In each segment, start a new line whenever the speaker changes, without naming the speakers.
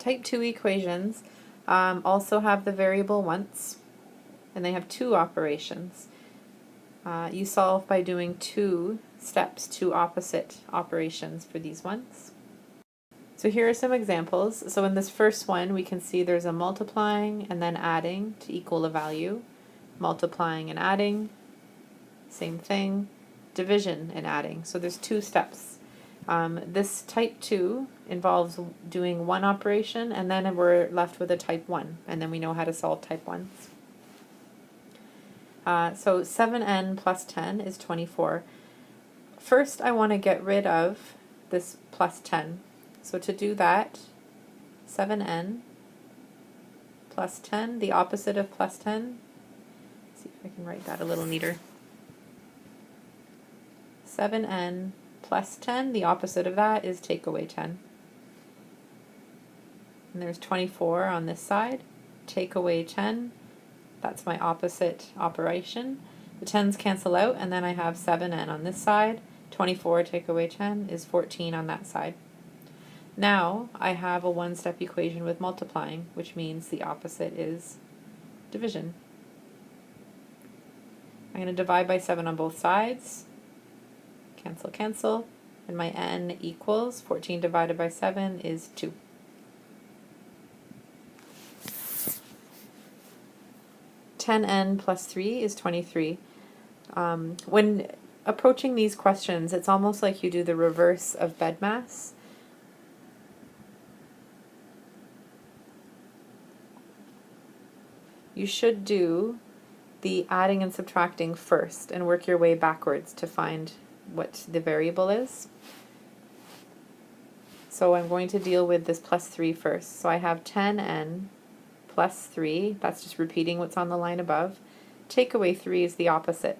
Type 2 equations also have the variable once, and they have two operations. You solve by doing two steps, two opposite operations for these ones. So here are some examples. So in this first one, we can see there's a multiplying and then adding to equal a value. Multiplying and adding, same thing. Division and adding. So there's two steps. This type 2 involves doing one operation, and then we're left with a type 1, and then we know how to solve type 1s. So 7n plus 10 is 24. First, I want to get rid of this plus 10. So to do that, 7n plus 10, the opposite of plus 10. Let's see if I can write that a little neater. 7n plus 10, the opposite of that is take away 10. And there's 24 on this side. Take away 10, that's my opposite operation. The 10's cancel out, and then I have 7n on this side. 24 take away 10 is 14 on that side. Now I have a one-step equation with multiplying, which means the opposite is division. I'm going to divide by 7 on both sides. Cancel, cancel. And my n equals 14 divided by 7 is 2. (10n plus 3 is 23. When approaching these questions, it's almost like you do the reverse of BEDMAS. You should do the adding and subtracting first and work your way backwards to find what the variable is. So I'm going to deal with this plus 3 first. So I have 10n plus 3, that's just repeating what's on the line above. Take away 3 is the opposite.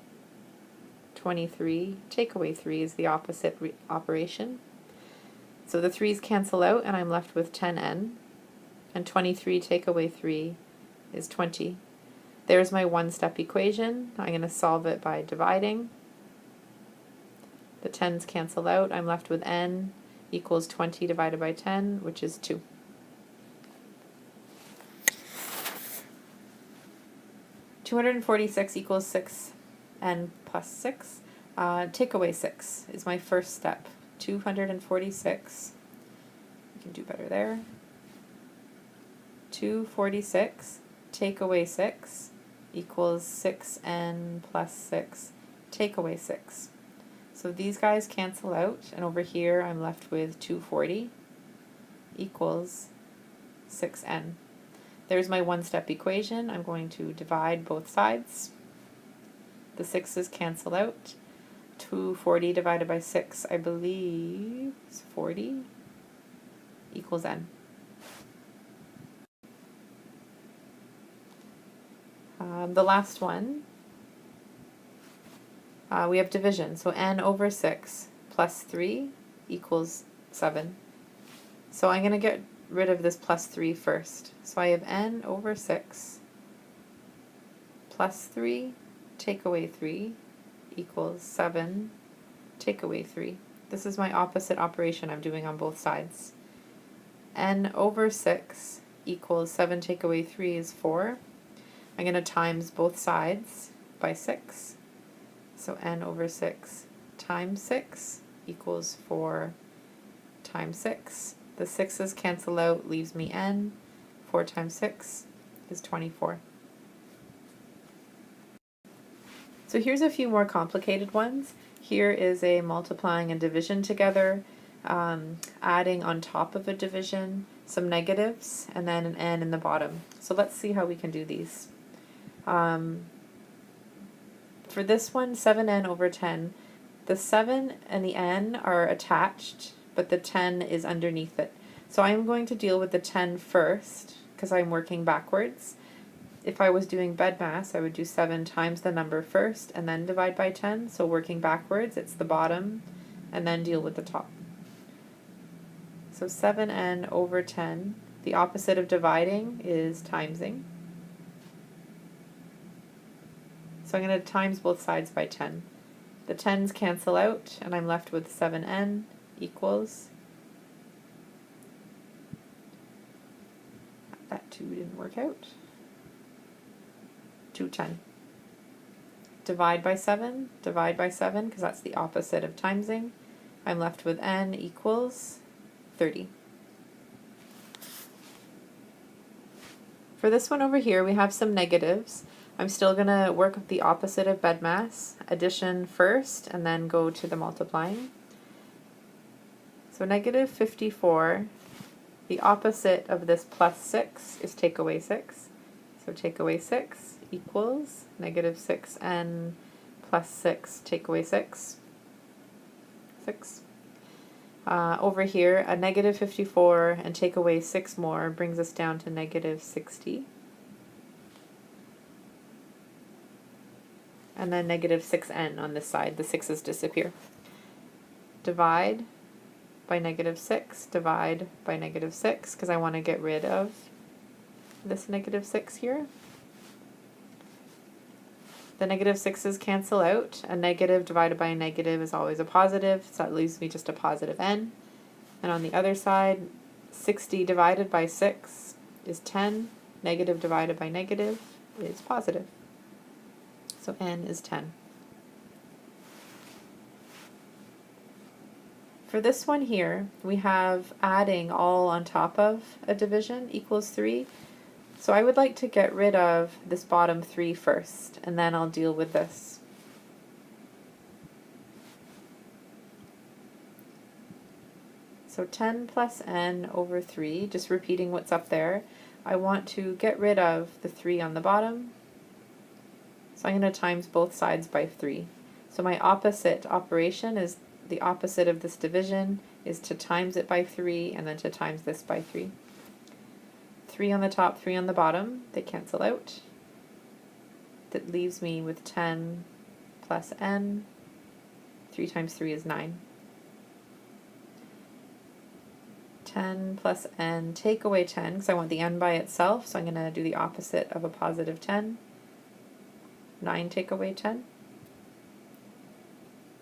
23, take away 3 is the opposite operation. So the 3's cancel out, and I'm left with 10n. And 23 take away 3 is 20. There's my one-step equation. I'm going to solve it by dividing. The 10's cancel out. I'm left with n equals 20 divided by 10, which is 2. (246) equals 6n plus 6. Take away 6 is my first step. 246. We can do better there. 246. Take away 6 equals 6n plus 6. Take away 6. So these guys cancel out, and over here I'm left with 240 equals 6n. There's my one-step equation. I'm going to divide both sides. The 6's cancel out. 240 divided by 6, I believe, is 40 equals n. The last one, we have division. So n over 6 plus 3 equals 7. So I'm going to get rid of this plus 3 first. So I have n over 6 plus 3, take away 3, equals 7, take away 3. This is my opposite operation I'm doing on both sides. N over 6 equals 7 take away 3 is 4. I'm going to times both sides by 6. So n over 6 times 6 equals 4 times 6. The 6's cancel out, leaves me n. 4 times 6 is 24. So here's a few more complicated ones. Here is a multiplying and division together, adding on top of a division, some negatives, and then an n in the bottom. So let's see how we can do these. For this one, 7n over 10, the 7 and the n are attached, but the 10 is underneath it. So I'm going to deal with the 10 first, because I'm working backwards. If I was doing BEDMAS, I would do 7 times the number first, and then divide by 10. So working backwards, it's the bottom, and then deal with the top. So 7n over 10, the opposite of dividing is timesing. So I'm going to times both sides by 10. The 10's cancel out, and I'm left with 7n equals That 2 didn't work out. 210. Divide by 7, because that's the opposite of timesing. I'm left with n equals 30. For this one over here, we have some negatives. I'm still going to work with the opposite of BEDMAS, addition first, and then go to the multiplying. So negative 54, the opposite of this plus 6 is take away 6. So take away 6 equals negative 6n plus 6 take away 6. 6. Over here, a negative 54 and take away 6 more brings us down to negative 60. And then negative 6n on this side. The 6's disappear. Divide by negative 6. Divide by negative 6 because I want to get rid of this negative 6 here. The negative 6's cancel out. A negative divided by a negative is always a positive, so that leaves me just a positive n. And on the other side, 60 divided by 6 is 10. Negative divided by negative is positive. So n is 10. For this one here, we have adding all on top of a division equals 3. So I would like to get rid of this bottom 3 first, and then I'll deal with this. So 10 plus n over 3, just repeating what's up there. I want to get rid of the 3 on the bottom. So I'm going to times both sides by 3. So my opposite operation is the opposite of this division is to times it by 3 and then to times this by 3. 3 on the top, 3 on the bottom, they cancel out. That leaves me with 10 plus n. 3 times 3 is 9. 10 plus n, take away 10, because I want the n by itself, so I'm going to do the opposite of a positive 10. 9 take away 10.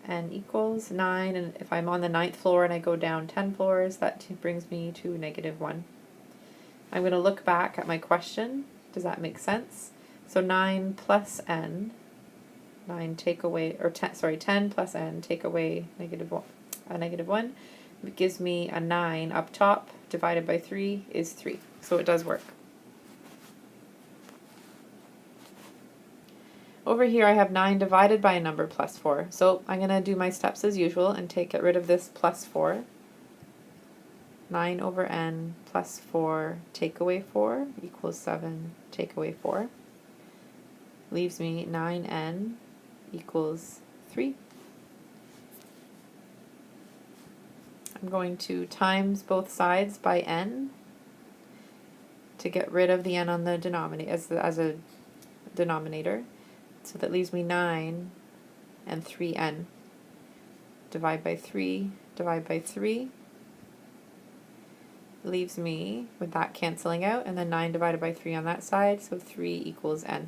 N equals 9, and if I'm on the 9th floor and I go down 10 floors, that brings me to negative 1. I'm going to look back at my question. Does that make sense? So 9 plus n, 9 take away, or 10 plus n, take away negative 1, a negative 1. It gives me a 9 up top, divided by 3 is 3. So it does work. Over here I have 9 divided by a number plus 4. So I'm going to do my steps as usual and get rid of this plus 4. 9 over n plus 4 take away 4 equals 7 take away 4. Leaves me 9n equals 3. I'm going to times both sides by n to get rid of the n on the denominator as a denominator. So that leaves me 9 and 3n. Divide by 3, divide by 3. Leaves me with that canceling out, and then 9 divided by 3 on that side, so 3 equals n.